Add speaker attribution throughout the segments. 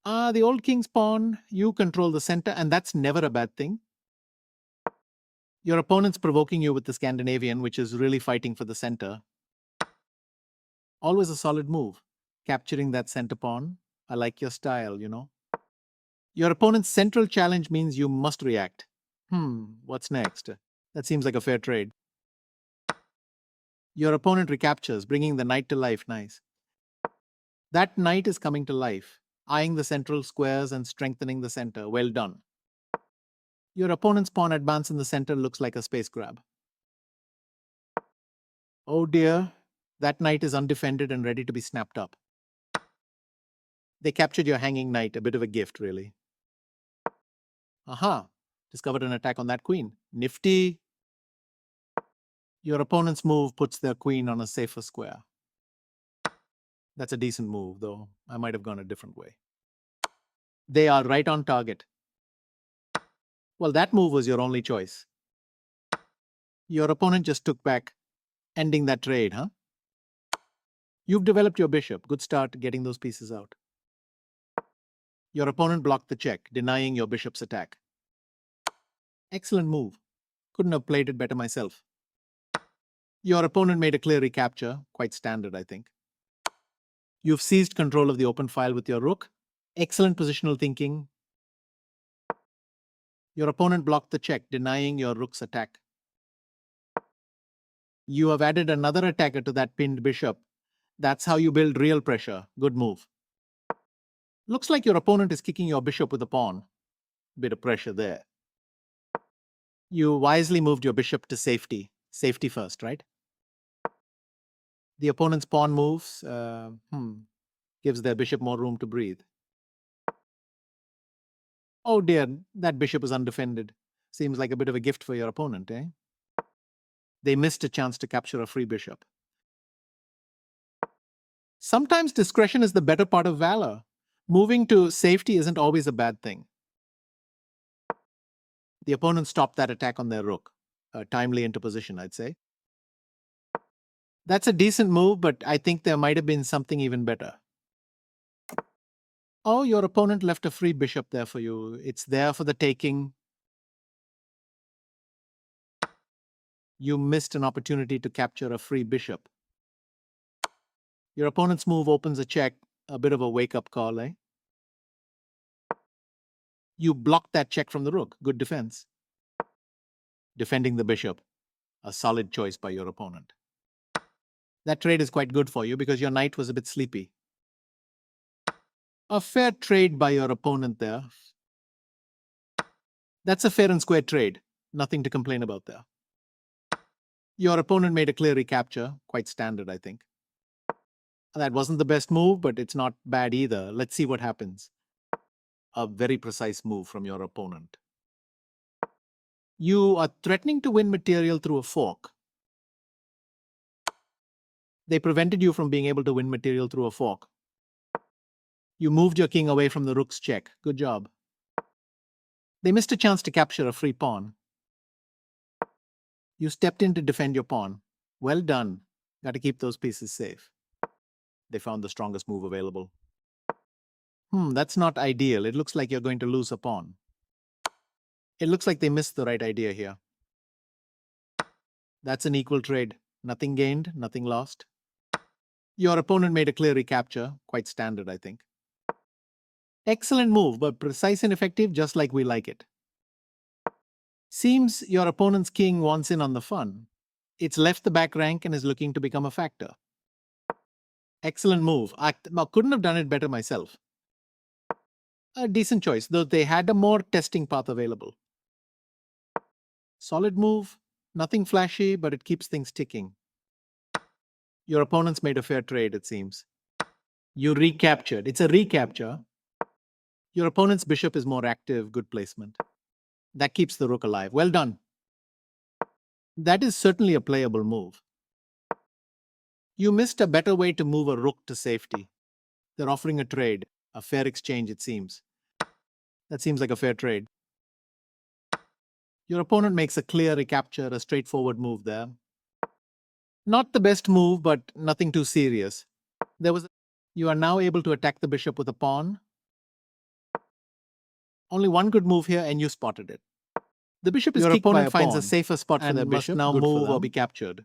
Speaker 1: The old king's pawn, you control the center, and that's never a bad thing. Your opponent's provoking you with the Scandinavian, which is really fighting for the center. Always a solid move. Capturing that center pawn. I like your style. Your opponent's central challenge means you must react. What's next? That seems like a fair trade. Your opponent recaptures, bringing the knight to life. Nice. That knight is coming to life, eyeing the central squares and strengthening the center. Well done. Your opponent's pawn advance in the center looks like a space grab. Oh dear, that knight is undefended and ready to be snapped up. They captured your hanging knight, a bit of a gift, really. Aha, discovered an attack on that queen. Nifty. Your opponent's move puts their queen on a safer square. That's a decent move, though I might have gone a different way. They are right on target. Well, that move was your only choice. Your opponent just took back, ending that trade, huh? You've developed your bishop. Good start getting those pieces out. Your opponent blocked the check, denying your bishop's attack. Excellent move. Couldn't have played it better myself. Your opponent made a clear recapture, quite standard, I think. You've seized control of the open file with your rook. Excellent positional thinking. Your opponent blocked the check, denying your rook's attack. You have added another attacker to that pinned bishop. That's how you build real pressure. Good move. Looks like your opponent is kicking your bishop with a pawn. Bit of pressure there. You wisely moved your bishop to safety. Safety first, right? The opponent's pawn moves. Gives their bishop more room to breathe. Oh dear, that bishop is undefended. Seems like a bit of a gift for your opponent, eh? They missed a chance to capture a free bishop. Sometimes discretion is the better part of valor. Moving to safety isn't always a bad thing. The opponent stopped that attack on their rook. A timely interposition, I'd say. That's a decent move, but I think there might have been something even better. Oh, your opponent left a free bishop there for you. It's there for the taking. You missed an opportunity to capture a free bishop. Your opponent's move opens a check, a bit of a wake-up call, eh? You blocked that check from the rook. Good defense. Defending the bishop. A solid choice by your opponent. That trade is quite good for you because your knight was a bit sleepy. A fair trade by your opponent there. That's a fair and square trade. Nothing to complain about there. Your opponent made a clear recapture. Quite standard, I think. That wasn't the best move, but it's not bad either. Let's see what happens. A very precise move from your opponent. You are threatening to win material through a fork. They prevented you from being able to win material through a fork. You moved your king away from the rook's check. Good job. They missed a chance to capture a free pawn. You stepped in to defend your pawn. Well done. Got to keep those pieces safe. They found the strongest move available. That's not ideal. It looks like you're going to lose a pawn. It looks like they missed the right idea here. That's an equal trade. Nothing gained, nothing lost. Your opponent made a clear recapture. Quite standard, I think. Excellent move, but precise and effective, just like we like it. Seems your opponent's king wants in on the fun. It's left the back rank and is looking to become a factor. Excellent move. I couldn't have done it better myself. A decent choice, though they had a more testing path available. Solid move. Nothing flashy, but it keeps things ticking. Your opponent's made a fair trade, it seems. You recaptured. It's a recapture. Your opponent's bishop is more active. Good placement. That keeps the rook alive. Well done. That is certainly a playable move. You missed a better way to move a rook to safety. They're offering a trade, a fair exchange, it seems. That seems like a fair trade. Your opponent makes a clear recapture, a straightforward move there. Not the best move, but nothing too serious. You are now able to attack the bishop with a pawn. Only one good move here and you spotted it. The bishop is
Speaker 2: Your
Speaker 1: kicked by
Speaker 2: opponent
Speaker 1: a
Speaker 2: finds
Speaker 1: pawn
Speaker 2: a safer spot for
Speaker 1: and
Speaker 2: their
Speaker 1: must
Speaker 2: bishop.
Speaker 1: now
Speaker 2: Good for
Speaker 1: move or
Speaker 2: them.
Speaker 1: be captured.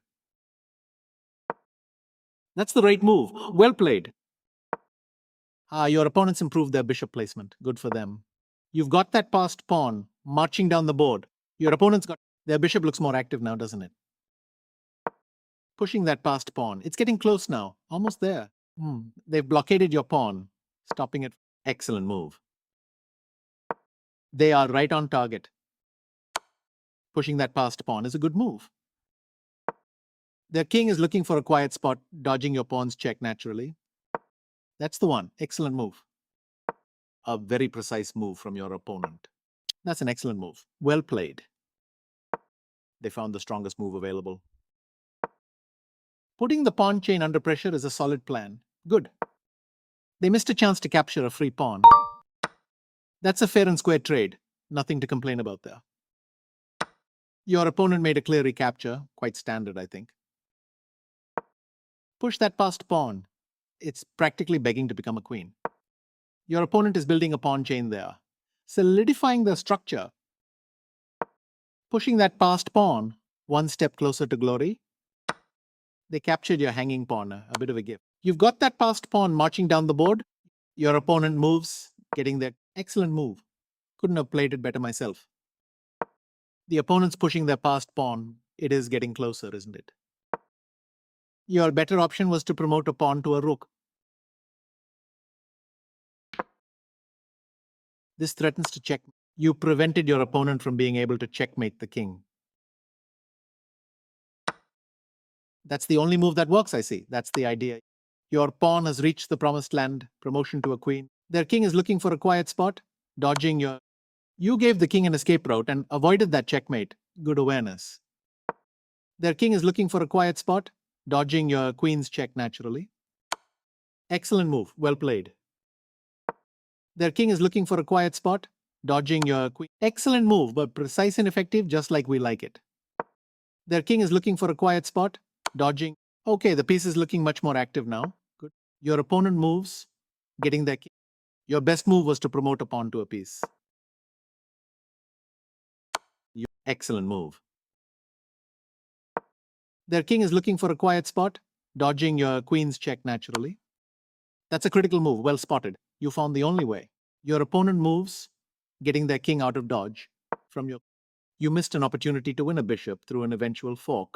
Speaker 1: That's the right move. Well played. Your opponents improved their bishop placement. Good for them. You've got that passed pawn marching down the board. Your opponent's got their bishop looks more active now, doesn't it? Pushing that passed pawn. It's getting close now. Almost there. They've blockaded your pawn, stopping it. Excellent move. They are right on target. Pushing that passed pawn is a good move. Their king is looking for a quiet spot, dodging your pawn's check naturally. That's the one. Excellent move. A very precise move from your opponent. That's an excellent move. Well played. They found the strongest move available. Putting the pawn chain under pressure is a solid plan. Good. They missed a chance to capture a free pawn. That's a fair and square trade. Nothing to complain about there. Your opponent made a clear recapture. Quite standard, I think. Push that passed pawn. It's practically begging to become a queen. Your opponent is building a pawn chain there, solidifying the structure. Pushing that passed pawn one step closer to glory. They captured your hanging pawn, a bit of a gift. You've got that passed pawn marching down the board. Your opponent moves, getting their excellent move. Couldn't have played it better myself. The opponent's pushing their passed pawn. It is getting closer, isn't it? Your better option was to promote a pawn to a rook. This threatens to check. You prevented your opponent from being able to checkmate the king. That's the only move that works, I see. That's the idea. Your pawn has reached the promised land, promotion to a queen. Their king is looking for a quiet spot, dodging your. You gave the king an escape route and avoided that checkmate. Good awareness. Their king is looking for a quiet spot, dodging your queen's check naturally. Excellent move. Well played. Their king is looking for a quiet spot, dodging your queen. Excellent move, but precise and effective, just like we like it. Their king is looking for a quiet spot, dodging. Okay, the piece is looking much more active now. Good. Your opponent moves, getting their king. Your best move was to promote a pawn to a piece. Excellent move. Their king is looking for a quiet spot, dodging your queen's check naturally. That's a critical move. Well spotted. You found the only way. Your opponent moves, getting their king out of dodge from your. You missed an opportunity to win a bishop through an eventual fork.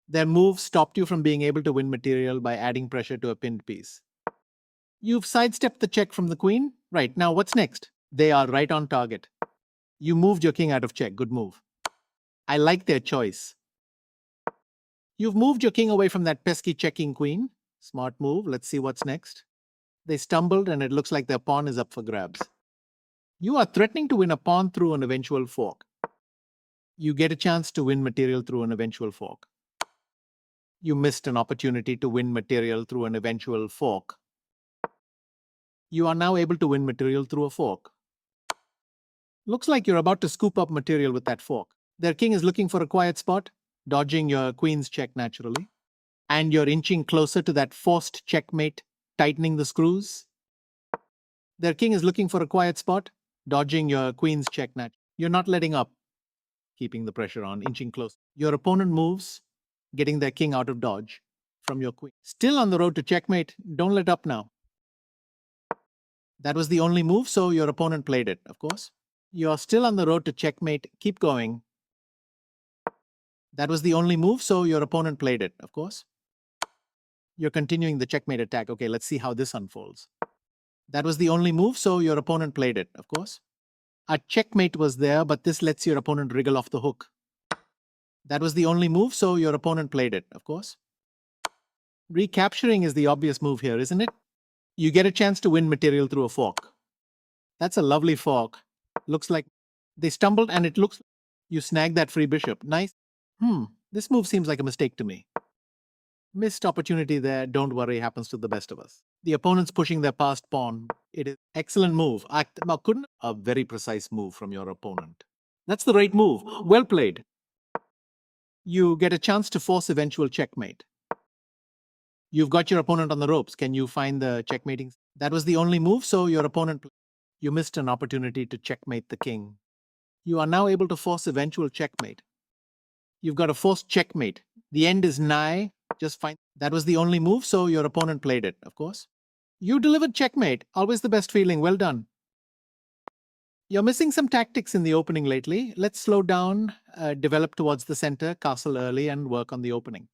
Speaker 1: Their move stopped you from being able to win material by adding pressure to a pinned piece. You've sidestepped the check from the queen. Right, now what's next? They are right on target. You moved your king out of check. Good move. I like their choice. You've moved your king away from that pesky checking queen. Smart move. Let's see what's next. They stumbled and it looks like their pawn is up for grabs. You are threatening to win a pawn through an eventual fork. You get a chance to win material through an eventual fork. You missed an opportunity to win material through an eventual fork. You are now able to win material through a fork. Looks like you're about to scoop up material with that fork. Their king is looking for a quiet spot, dodging your queen's check naturally. And you're inching closer to that forced checkmate, tightening the screws. Their king is looking for a quiet spot, dodging your queen's check naturally. You're not letting up, keeping the pressure on, inching close. Your opponent moves, getting their king out of dodge from your queen. Still on the road to checkmate, don't let up now. That was the only move, so your opponent played it, of course. You're still on the road to checkmate, keep going. That was the only move, so your opponent played it, of course. You're continuing the checkmate attack. Okay, let's see how this unfolds. That was the only move, so your opponent played it, of course. A checkmate was there, but this lets your opponent wriggle off the hook. That was the only move, so your opponent played it, of course. Recapturing is the obvious move here, isn't it? You get a chance to win material through a fork. That's a lovely fork. Looks like they stumbled and it looks you snagged that free bishop. Nice. This move seems like a mistake to me. Missed opportunity there. Don't worry, happens to the best of us. The opponent's pushing their passed pawn. It is excellent move. Couldn't a very precise move from your opponent. That's the right move. Well played. You get a chance to force eventual checkmate. You've got your opponent on the ropes. Can you find the checkmating? That was the only move, so your opponent. You missed an opportunity to checkmate the king. You are now able to force eventual checkmate. You've got a forced checkmate. The end is nigh. Just fine. That was the only move, so your opponent played it, of course. You delivered checkmate. Always the best feeling. Well done. You're missing some tactics in the opening lately. Let's slow down, develop towards the center, castle early, and work on the opening.